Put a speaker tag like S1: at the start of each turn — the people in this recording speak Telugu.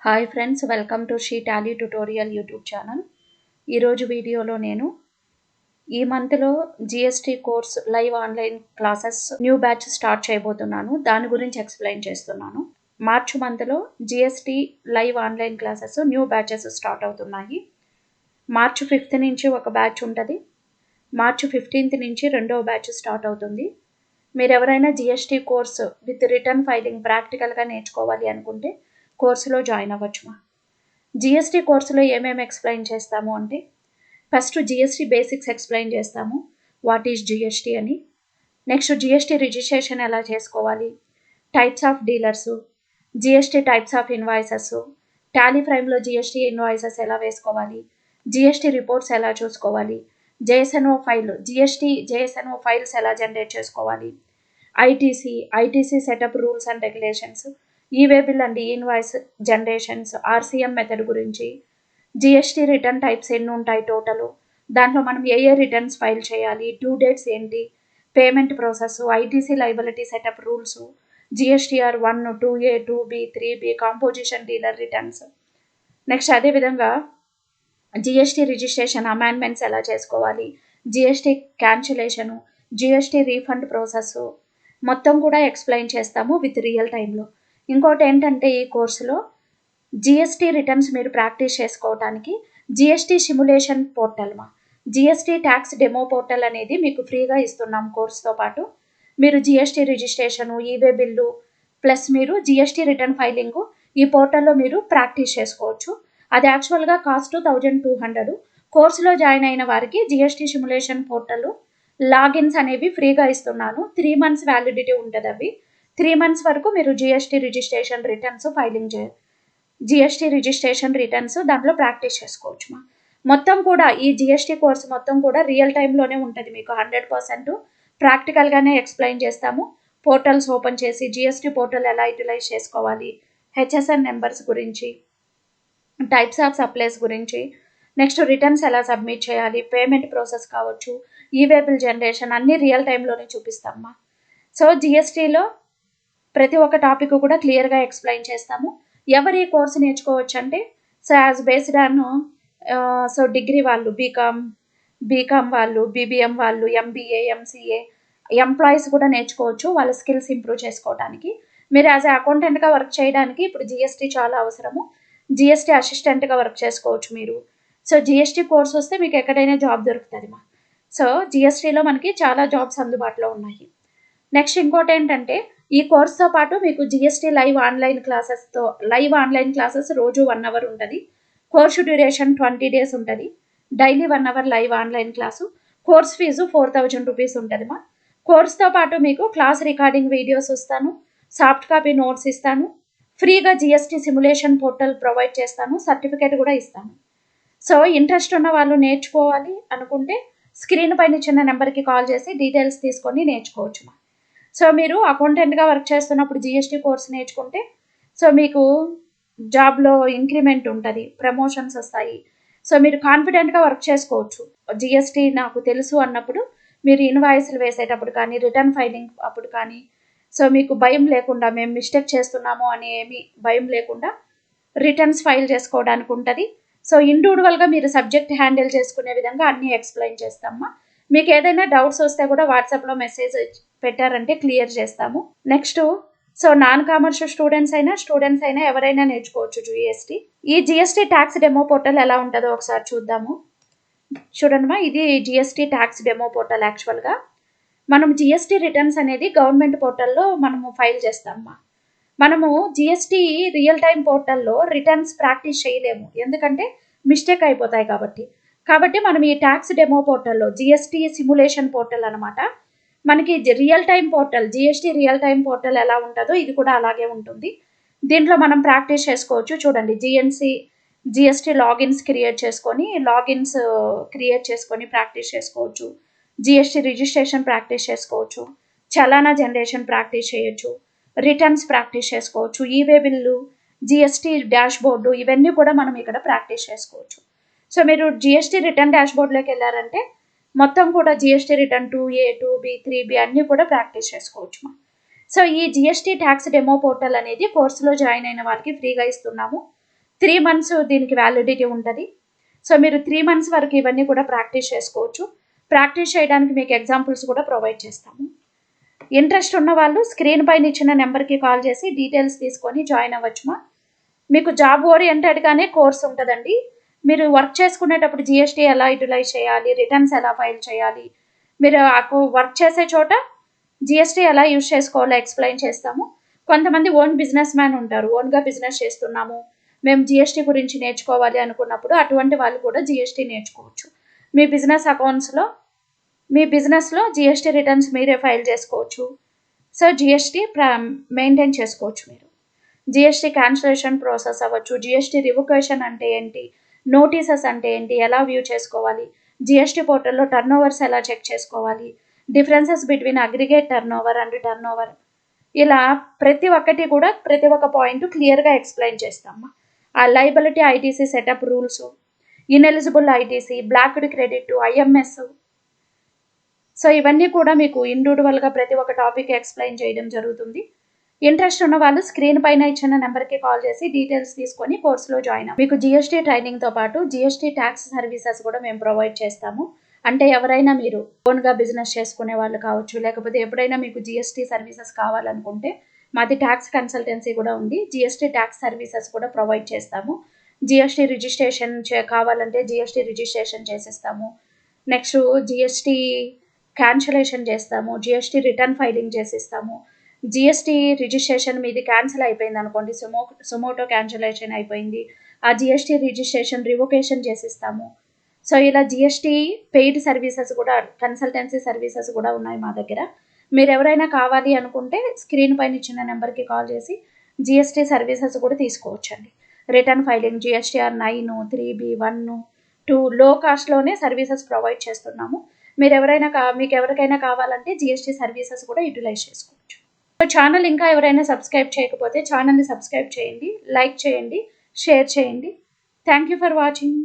S1: Hi friends, welcome to she Tally tutorial YouTube channel. ఈరోజు వీడియోలో నేను ఈ మంత్లో GST course live online classes new batch start చేయబోతున్నాను. దాని గురించి ఎక్స్ప్లెయిన్ చేస్తున్నాను. మార్చ్ మంత్లో GST live online classes new batches start అవుతున్నాయి. మార్చ్ 5th నుంచి ఒక బ్యాచ్ ఉంటుంది. మార్చ్ 15th నుంచి రెండో బ్యాచ్ స్టార్ట్ అవుతుంది. మీరు ఎవరైనా GST course with return filing ప్రాక్టికల్గా నేర్చుకోవాలి అనుకుంటే కోర్సులో జాయిన్ అవ్వచ్చు. జిఎస్టీ కోర్సులో ఏమేమి ఎక్స్ప్లెయిన్ చేస్తాము అంటే, ఫస్ట్ జిఎస్టీ బేసిక్స్ ఎక్స్ప్లెయిన్ చేస్తాము. వాట్ ఈజ్ జిఎస్టీ అని. నెక్స్ట్ జిఎస్టీ రిజిస్ట్రేషన్ ఎలా చేసుకోవాలి, types of dealers, GST types of invoices, Tally ప్రైమ్లో జిఎస్టీ ఇన్వాయిసెస్ ఎలా వేసుకోవాలి, జిఎస్టీ రిపోర్ట్స్ ఎలా చూసుకోవాలి, జేఎస్ఎన్ఓ ఫైల్ జేఎస్ఎన్ఓ ఫైల్స్ ఎలా జనరేట్ చేసుకోవాలి, ITC setup rules and regulations, e way bill and invoice generations, RCM method గురించి, జిఎస్టీ రిటర్న్ టైప్స్ ఎన్ని ఉంటాయి టోటల్, దాంట్లో మనం ఏ రిటర్న్స్ ఫైల్ చేయాలి, డ్యూ డేట్స్ ఏంటి, payment process, ITC liability setup rules, GSTR 1, 2A, 2B, 3B, composition dealer returns. Next అదేవిధంగా జిఎస్టీ రిజిస్ట్రేషన్ అమెండ్మెంట్స్ ఎలా చేసుకోవాలి, జిఎస్టీ క్యాన్సిలేషను, జిఎస్టీ రీఫండ్ ప్రాసెస్ మొత్తం కూడా ఎక్స్ప్లెయిన్ చేస్తాము విత్ రియల్ టైంలో. ఇంకోటి ఏంటంటే, ఈ కోర్సులో జిఎస్టీ రిటర్న్స్ మీరు ప్రాక్టీస్ చేసుకోవడానికి GST simulation portal GST tax demo portal అనేది మీకు ఫ్రీగా ఇస్తున్నాం. కోర్సుతో పాటు మీరు GST registration, e way bill plus మీరు జిఎస్టీ రిటర్న్ ఫైలింగ్ ఈ పోర్టల్లో మీరు ప్రాక్టీస్ చేసుకోవచ్చు. అది యాక్చువల్గా కాస్ట్ 1200. కోర్సులో జాయిన్ అయిన వారికి జిఎస్టీ సిమ్యులేషన్ పోర్టల్ లాగిన్స్ అనేవి ఫ్రీగా ఇస్తున్నాను. 3 months వ్యాలిడిటీ ఉంటుంది. అవి 3 months వరకు మీరు జిఎస్టీ రిజిస్ట్రేషన్ రిటర్న్స్ దాంట్లో ప్రాక్టీస్ చేసుకోవచ్చు. మొత్తం కూడా ఈ జిఎస్టీ కోర్స్ మొత్తం కూడా రియల్ టైంలోనే ఉంటుంది. మీకు 100% ప్రాక్టికల్గానే ఎక్స్ప్లెయిన్ చేస్తాము. పోర్టల్స్ ఓపెన్ చేసి జిఎస్టీ పోర్టల్ ఎలా యూటిలైజ్ చేసుకోవాలి, హెచ్ఎస్ఎన్ నెంబర్స్ గురించి, టైప్స్ ఆఫ్ సప్లైస్ గురించి, నెక్స్ట్ రిటర్న్స్ ఎలా సబ్మిట్ చేయాలి, పేమెంట్ ప్రాసెస్ కావచ్చు, ఈవే బిల్ జనరేషన్ అన్నీ రియల్ టైంలోనే చూపిస్తామమ్మా. సో జిఎస్టీలో ప్రతి ఒక్క టాపిక్ కూడా క్లియర్గా ఎక్స్ప్లెయిన్ చేస్తాము. ఎవరు ఈ కోర్సు నేర్చుకోవచ్చు అంటే, so as based on so degree వాళ్ళు, బీకామ్ వాళ్ళు, బీబీఎం వాళ్ళు, ఎంబీఏ, ఎంసీఏ ఎంప్లాయీస్ కూడా నేర్చుకోవచ్చు వాళ్ళ స్కిల్స్ ఇంప్రూవ్ చేసుకోవడానికి. మీరు యాజ్ అకౌంటెంట్గా వర్క్ చేయడానికి ఇప్పుడు జిఎస్టీ చాలా అవసరము. జిఎస్టీ అసిస్టెంట్గా వర్క్ చేసుకోవచ్చు మీరు. సో జిఎస్టీ కోర్స్ వస్తే మీకు ఎక్కడైనా జాబ్ దొరుకుతుంది. సో జిఎస్టీలో మనకి చాలా జాబ్స్ అందుబాటులో ఉన్నాయి. నెక్స్ట్ ఇంకోటి ఏంటంటే, ఈ కోర్స్తో పాటు మీకు జిఎస్టీ లైవ్ ఆన్లైన్ క్లాసెస్ రోజు 1 hour ఉంటుంది. కోర్సు డ్యూరేషన్ 20 days ఉంటుంది. Daily 1 hour live online class. Course fees 4000 rupees ఉంటుంది. కోర్స్తో పాటు మీకు క్లాస్ రికార్డింగ్ వీడియోస్ ఇస్తాను, సాఫ్ట్ కాపీ నోట్స్ ఇస్తాను, ఫ్రీగా జిఎస్టీ సిమ్యులేషన్ పోర్టల్ ప్రొవైడ్ చేస్తాను, సర్టిఫికేట్ కూడా ఇస్తాను. సో ఇంట్రెస్ట్ ఉన్న వాళ్ళు నేర్చుకోవాలి అనుకుంటే స్క్రీన్ పైన ఇచ్చిన నెంబర్కి కాల్ చేసి డీటెయిల్స్ తీసుకొని నేర్చుకోవచ్చు. సో మీరు అకౌంటెంట్గా వర్క్ చేస్తున్నప్పుడు జిఎస్టీ కోర్స్ నేర్చుకుంటే సో మీకు జాబ్లో ఇంక్రిమెంట్ ఉంటుంది, ప్రమోషన్స్ వస్తాయి. సో మీరు కాన్ఫిడెంట్గా వర్క్ చేసుకోవచ్చు. జిఎస్టీ నాకు తెలుసు అన్నప్పుడు మీరు ఇన్వాయిస్లు వేసేటప్పుడు కానీ, రిటర్న్ ఫైలింగ్ అప్పుడు కానీ సో మీకు భయం లేకుండా, మేము మిస్టేక్ చేస్తున్నాము అని ఏమీ భయం లేకుండా రిటర్న్స్ ఫైల్ చేసుకోవడానికి ఉంటుంది. సో ఇండివిజువల్గా మీరు సబ్జెక్ట్ హ్యాండిల్ చేసుకునే విధంగా అన్నీ ఎక్స్ప్లెయిన్ చేస్తామా. మీకు ఏదైనా డౌట్స్ వస్తే కూడా వాట్సాప్లో మెసేజ్ పెట్టారంటే క్లియర్ చేస్తాము. Next so non commerce students అయినా ఎవరైనా నేర్చుకోవచ్చు జిఎస్టీ. ఈ జిఎస్టీ ట్యాక్స్ డెమో పోర్టల్ ఎలా ఉంటుందో ఒకసారి చూద్దాము. చూడండి ఇది జిఎస్టీ ట్యాక్స్ డెమో పోర్టల్. యాక్చువల్గా మనం జిఎస్టీ రిటర్న్స్ అనేది గవర్నమెంట్ పోర్టల్లో మనము ఫైల్ చేస్తామమ్మా. మనము జిఎస్టీ రియల్ టైం పోర్టల్లో రిటర్న్స్ ప్రాక్టీస్ చేయలేము, ఎందుకంటే మిస్టేక్ అయిపోతాయి కాబట్టి మనం ఈ ట్యాక్స్ డెమో పోర్టల్లో జిఎస్టీ సిమ్యులేషన్ పోర్టల్ అనమాట. మనకి real time portal, GST real time portal ఎలా ఉంటుందో ఇది కూడా అలాగే ఉంటుంది. దీంట్లో మనం ప్రాక్టీస్ చేసుకోవచ్చు. చూడండి, జిఎస్టీ లాగిన్స్ క్రియేట్ చేసుకొని ప్రాక్టీస్ చేసుకోవచ్చు. జిఎస్టీ రిజిస్ట్రేషన్ ప్రాక్టీస్ చేసుకోవచ్చు, చలానా జనరేషన్ ప్రాక్టీస్ చేయొచ్చు, రిటర్న్స్ ప్రాక్టీస్ చేసుకోవచ్చు, e way bill, GST dashboard ఇవన్నీ కూడా మనం ఇక్కడ ప్రాక్టీస్ చేసుకోవచ్చు. సో మీరు జిఎస్టీ రిటర్న్ డాష్ బోర్డులోకి వెళ్ళారంటే మొత్తం కూడా GST return 2A, 2B, 3B అన్నీ కూడా ప్రాక్టీస్ చేసుకోవచ్చు. సో ఈ జిఎస్టీ ట్యాక్స్ డెమో పోర్టల్ అనేది కోర్సులో జాయిన్ అయిన వాళ్ళకి ఫ్రీగా ఇస్తున్నాము. 3 మంత్స్ దీనికి వ్యాలిడిటీ ఉంటుంది. సో మీరు 3 మంత్స్ వరకు ఇవన్నీ కూడా ప్రాక్టీస్ చేసుకోవచ్చు. ప్రాక్టీస్ చేయడానికి మీకు ఎగ్జాంపుల్స్ కూడా ప్రొవైడ్ చేస్తాము. ఇంట్రెస్ట్ ఉన్న వాళ్ళు స్క్రీన్ పైన ఇచ్చిన నెంబర్కి కాల్ చేసి డీటెయిల్స్ తీసుకొని జాయిన్ అవ్వచ్చుమా. మీకు జాబ్ ఓరియంటెడ్గానే కోర్స్ ఉంటుందండి. మీరు వర్క్ చేసుకునేటప్పుడు జిఎస్టీ ఎలా యూటిలైజ్ చేయాలి, రిటర్న్స్ ఎలా ఫైల్ చేయాలి, మీరు వర్క్ చేసే చోట జిఎస్టీ ఎలా యూజ్ చేసుకోవాలో ఎక్స్ప్లెయిన్ చేస్తాము. కొంతమంది ఓన్ బిజినెస్ మ్యాన్ ఉంటారు, ఓన్గా బిజినెస్ చేస్తున్నాము, మేము జిఎస్టీ గురించి నేర్చుకోవాలి అనుకున్నప్పుడు అటువంటి వాళ్ళు కూడా జిఎస్టీ నేర్చుకోవచ్చు. మీ బిజినెస్లో జిఎస్టీ రిటర్న్స్ మీరే ఫైల్ చేసుకోవచ్చు. సో జిఎస్టీ మెయింటైన్ చేసుకోవచ్చు. మీరు జిఎస్టీ క్యాన్సిలేషన్ ప్రాసెస్ అవ్వచ్చు, జిఎస్టీ రివొకేషన్ అంటే ఏంటి, నోటీసెస్ అంటే ఏంటి, ఎలా వ్యూ చేసుకోవాలి, జిఎస్టీ పోర్టల్లో టర్న్ ఓవర్స్ ఎలా చెక్ చేసుకోవాలి, differences between aggregate turn over and turn over, ఇలా ప్రతి ఒక్క పాయింట్ క్లియర్గా ఎక్స్ప్లెయిన్ చేస్తాము. ఆ liability ITC setup rules, ineligible ITC, blocked credit, IMS, so ఇవన్నీ కూడా మీకు ఇండివిజువల్గా ప్రతి ఒక్క టాపిక్ ఎక్స్ప్లెయిన్ చేయడం జరుగుతుంది. ఇంట్రెస్ట్ ఉన్న వాళ్ళు స్క్రీన్ పైన ఇచ్చిన నెంబర్కి కాల్ చేసి డీటెయిల్స్ తీసుకొని కోర్సులో జాయిన్ అవ్వండి. మీకు జిఎస్టీ ట్రైనింగ్తో పాటు జిఎస్టీ ట్యాక్స్ సర్వీసెస్ కూడా మేము ప్రొవైడ్ చేస్తాము. అంటే ఎవరైనా మీరు ఓన్గా బిజినెస్ చేసుకునే వాళ్ళు కావచ్చు, లేకపోతే ఎప్పుడైనా మీకు జిఎస్టీ సర్వీసెస్ కావాలనుకుంటే మాది ట్యాక్స్ కన్సల్టెన్సీ కూడా ఉంది. జిఎస్టీ ట్యాక్స్ సర్వీసెస్ కూడా ప్రొవైడ్ చేస్తాము. జిఎస్టీ రిజిస్ట్రేషన్ కావాలంటే జిఎస్టీ రిజిస్ట్రేషన్ చేసిస్తాము. నెక్స్ట్ జిఎస్టీ క్యాన్సిలేషన్ చేస్తాము, జిఎస్టీ రిటర్న్ ఫైలింగ్ చేసిస్తాము. జిఎస్టీ రిజిస్ట్రేషన్ మీది క్యాన్సిల్ అయిపోయింది అనుకోండి, సుమోటో క్యాన్సిలేషన్ అయిపోయింది, ఆ జిఎస్టీ రిజిస్ట్రేషన్ రివొకేషన్ చేసిస్తాము. సో ఇలా జిఎస్టీ పెయిడ్ సర్వీసెస్ కూడా, కన్సల్టెన్సీ సర్వీసెస్ కూడా ఉన్నాయి మా దగ్గర. మీరు ఎవరైనా కావాలి అనుకుంటే స్క్రీన్ పైన ఇచ్చిన నెంబర్కి కాల్ చేసి జిఎస్టీ సర్వీసెస్ కూడా తీసుకోవచ్చండి. రిటర్న్ ఫైలింగ్, జిఎస్టీఆర్ 9, 3B, 1, 2 లో కాస్ట్లోనే సర్వీసెస్ ప్రొవైడ్ చేస్తున్నాము. మీకు ఎవరికైనా కావాలంటే జిఎస్టీ సర్వీసెస్ కూడా యూటిలైజ్ చేసుకోవచ్చు. సో ఛానల్ ఇంకా ఎవరైనా సబ్స్క్రైబ్ చేయకపోతే ఛానల్ని సబ్స్క్రైబ్ చేయండి, లైక్ చేయండి, షేర్ చేయండి. Thank you for watching.